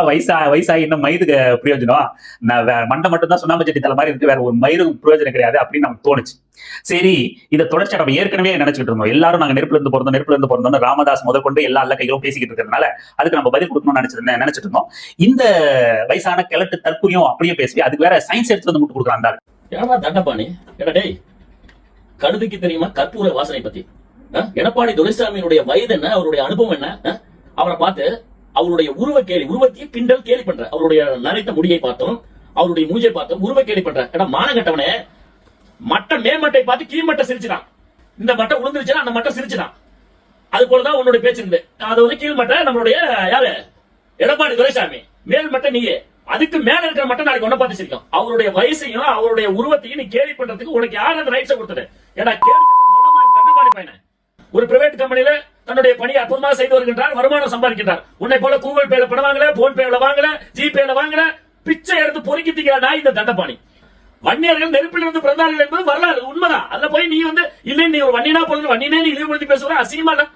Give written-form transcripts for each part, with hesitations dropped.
இதெல்லாம் வயசாகி இன்னும் மயிருக்கு பிரயோஜனம், மண்டை மட்டும் தான் சுண்ணாம்பு சட்டி தலை மாதிரி இருக்கு, வேற ஒரு மயிறு பிரயோஜனம் கிடையாது அப்படின்னு நமக்கு தோணுச்சு. சரி, இதை தொடர்ச்சி நம்ம ஏற்கனவே நினைச்சிட்டு இருந்தோம். எல்லாரும் நாங்க நெருப்புல இருந்து பிறந்தோம் ராமதாஸ் முதல் கொண்டு எல்லா கைகளும் பேசிக்கிட்டு இருக்கிறதுனால அதுக்கு நம்ம பதில் கொடுக்கணும்னு நினைச்சிட்டு இருந்தோம். இந்த வயசான கிழட்டு தற்கொலையும் அப்படியே பேசி அதுக்கு வேற சயின்ஸ் எடுத்து வந்து முட்டு கொடுக்குறாங்க. ஏன்னா தண்டபாணி டேய், கழுதுக்கு தெரியுமா கற்பூர வாசனை பத்தி? எடப்பாடி துரைசாமியினுடைய வயது என்ன, அவருடைய அனுபவம் என்ன? அவரை பார்த்து அவருடைய உருவத்தையே கிண்டல் கேலி பண்ற. அவருடைய நரைத்த முடியை பார்த்தோம், அவருடைய மூஞ்சை பார்த்தோம், உருவ கேலி பண்ற. ஏன்னா மானகட்டவனே, மட்டை மேமட்டை பார்த்து கீழ்மட்டை சிரிச்சுதான். இந்த மட்டை உளுந்துருச்சுன்னா அந்த மட்டை சிரிச்சுதான். அது போலதான் உன்னுடைய பேச்சு இருந்து. அது வந்து கீழ்மட்டை நம்மளுடைய யாரு, எடப்பாடி துரைசாமி. மேல் மட்டை நீயே, அதுக்கு மேல இருக்கிற மட்டும் நாளைக்கு ஒன்ன பார்த்து சிரிக்கும். அவருடைய வயசையும் அவருடைய உருவத்தையும் நீ கேலி பண்றதுக்கு உனக்கு யார் அந்த ரைட்ஸை கொடுத்தது? ஏன்னா தண்டபாணி பையனை ஒரு பிரைவேட் கம்பெனில தன்னுடைய பணியை அற்புதமாக செய்து வருகின்றார், வருமானம் சம்பாதிக்கின்றார். உன்னை போல கூகுள் பேல பணம் வாங்கல, போன் பேல வாங்கல, ஜிபேல வாங்கல, பிச்சை எடுத்து பொறுக்கி திங்கிறானா இந்த தண்டபாணி. வன்னியர்கள் நெருப்பில் இருந்து பிறந்தார்கள் என்பது வரலாறு, உண்மைதான். அதுல போய் நீ வந்து இல்ல நீ ஒரு வன்னினா போல வன்னினே நீ இழிவுபடுத்தி பேசுற, அசிங்கமா இல்ல?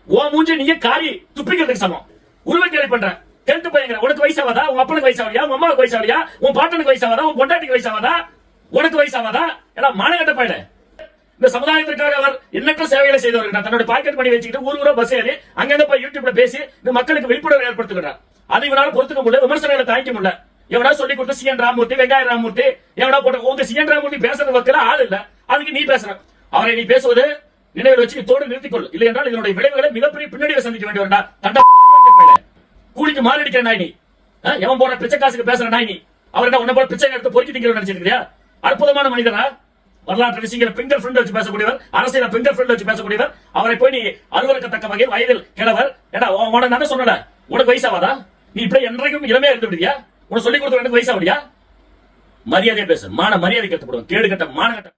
ஓ மூஞ்ச நீயே காரி துப்பிக்கிறதுக்கு சமம். உருவ கேலி பண்ற. டென்த் பையன் உனக்கு வயசாவதா? உன் அப்பனுக்கு வயசாவதா? உன் அம்மாவுக்கு வயசாவதா? உன் பாட்டனுக்கு வயசாவதா? உன் பொண்டாட்டிக்கு வயசாவதா? உனக்கு வயசாவதா? ஏன்னா மானகட்ட பையன. இந்த சமுதாயத்திற்காக அவர் எண்ணற்ற சேவைகளை செய்து வருகிறார். தன்னுடைய பாக்கெட் பண்ணி வச்சுக்கிட்டு ஊர் பஸ் ஏறி அங்கிருந்து போய் யூடியூப்ல பேசி இந்த மக்களுக்கு விழிப்புணர்வு ஏற்படுத்துகிறார். அதை இவனால பொறுத்துக்க முடியல, விமர்சனங்களை தாங்கிக்க முடியல. எவனா சொல்லி கொடுத்த சிஎன் ராமூர்த்தி, வெங்காய ராமூர்த்தி, எவனா போட்ட உங்க சிஎன் ராமூர்த்தி பேசுறது வைக்கல ஆள் இல்ல, அதுக்கு நீ பேசுற. அவரை நீ பேசுவது நினைவில் வச்சு தோடு நிறுத்திக்கொள். இல்லை என்றால் இதனுடைய விளைவுகளை மிகப்பெரிய பின்னடைவை சந்திக்க வேண்டி வரா. தண்டபாணி கூலிக்கு மாரடிக்கிற நாய் நீ, எவன் போற பிச்சை காசுக்கு பேசுற நாய் நீ. அவர் என்ன உன்ன போல பிச்சை எடுத்து பொறுக்கி திங்கிற நினைச்சிருக்கியா? அற்புதமான மனிதனா, வரலாற்று விஷயங்களை பிங்கர் ஃப்ரெண்ட் வச்சு பேசக்கூடியவர், அரசியல பிங்கர் ஃப்ரெண்ட் வச்சு பேசக்கூடியவர். அவரை போய் நீ அருவருக்கத்தக்க வகையில் வயதில் கிழவர். ஏடா உனக்கு நான் சொன்னல, உனக்கு வயசாவாதா? நீ இப்படி என்றைக்கும் இளமையா இருந்து விடுவியா? உனக்கு சொல்லிக் கொடுத்த எனக்கு வயசாவடியா? மரியாதையா பேசு. மரியாதை கட்டுப்படுவோம். கேடு கட்ட மானகட்ட